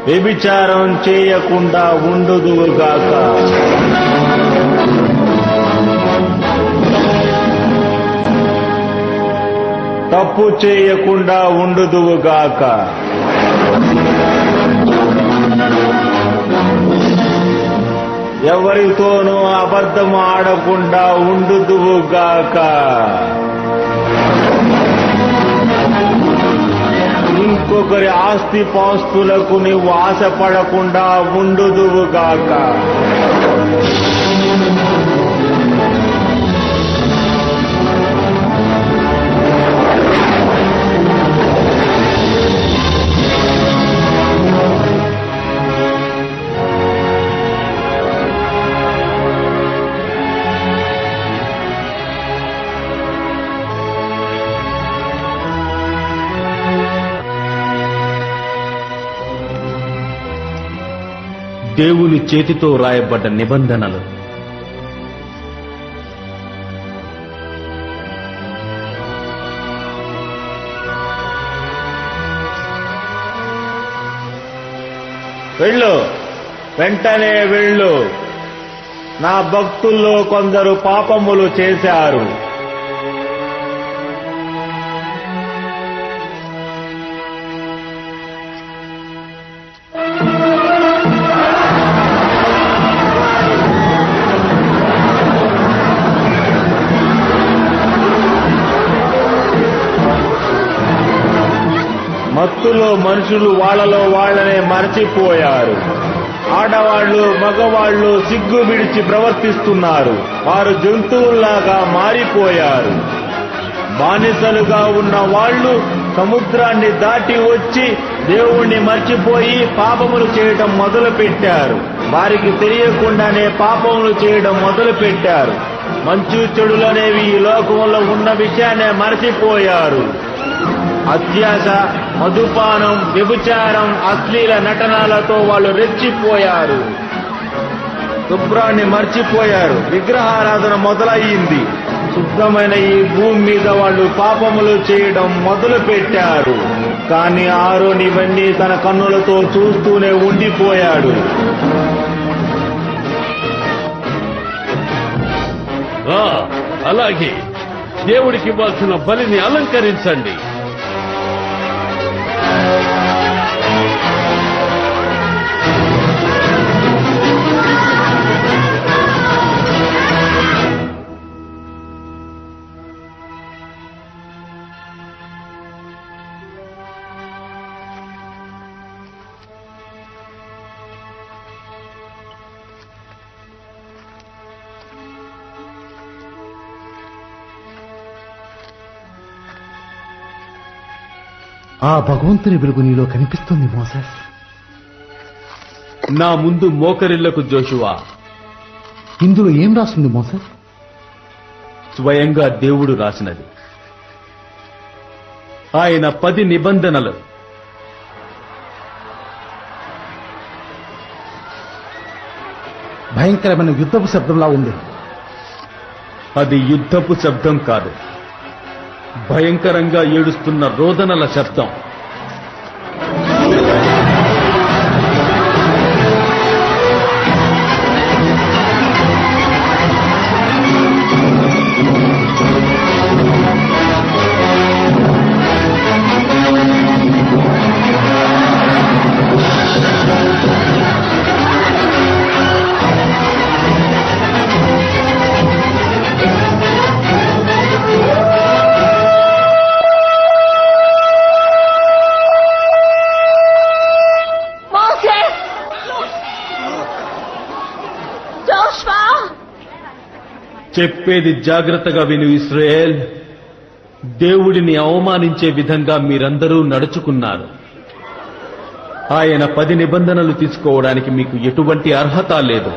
వ్యభిచారం చేయకుండా ఉండుదువుగాక. తప్పు చేయకుండా ఉండుదువుగాక. ఎవరితోనూ అబద్ధం ఆడకుండా ఉండుదువుగాక. ఇంకొకరి ఆస్తిపాస్తులకు నీవు ఆశపడకుండా ఉండుదువుగాక. దేవుని చేతితో రాయబడ్డ నిబంధనలు. వెళ్ళు, వెంటనే వెళ్ళు. నా భక్తుల్లో కొందరు పాపములు చేశారు. మత్తులో మనుషులు వాళ్ళలో వాళ్ళనే మరచిపోయారు. ఆడవాళ్లు మగవాళ్లు సిగ్గు విడిచి ప్రవర్తిస్తున్నారు. వారు జంతువుల్లాగా మారిపోయారు. బానిసలుగా ఉన్న వాళ్ళు సముద్రాన్ని దాటి వచ్చి దేవుణ్ణి మర్చిపోయి పాపములు చేయడం మొదలుపెట్టారు. వారికి తెలియకుండానే పాపములు చేయడం మొదలుపెట్టారు. మంచు చెడులనేవి ఈ లోకంలో ఉన్న విషయాన్ని మరచిపోయారు. అత్యాశ, మధుపానం, వ్యభిచారం, అశ్లీల నటనలతో వాళ్ళు రెచ్చిపోయారు. శుభ్రాన్ని మర్చిపోయారు. విగ్రహారాధన మొదలయ్యింది. శుద్ధమైన ఈ భూమి మీద వాళ్ళు పాపములు చేయడం మొదలు పెట్టారు. కానీ ఆరోన్ ఇవన్నీ తన కన్నులతో చూస్తూనే ఉండిపోయాడు. అలాగే దేవుడికి ఇవ్వాల్సిన బలిని అలంకరించండి. ఆ భగవంతుని వెలుగు నీలో కనిపిస్తుంది మోసెస్. నా ముందు మోకరిళ్లకు జోషువా. ఇందులో ఏం రాస్తుంది మోసెస్? స్వయంగా దేవుడు రాసినది. ఆయన 10 నిబంధనలు. భయంకరమైన యుద్ధపు శబ్దంలా ఉంది. అది యుద్ధపు శబ్దం కాదు, భయంకరంగా ఏడుస్తున్న రోదనల శబ్దం. చెప్పేది జాగ్రత్తగా విను ఇశ్రాయేల్. దేవుడిని అవమానించే విధంగా మీరందరూ నడుచుకున్నారు. ఆయన 10 నిబంధనలు తీసుకోవడానికి మీకు ఎటువంటి అర్హత లేదు.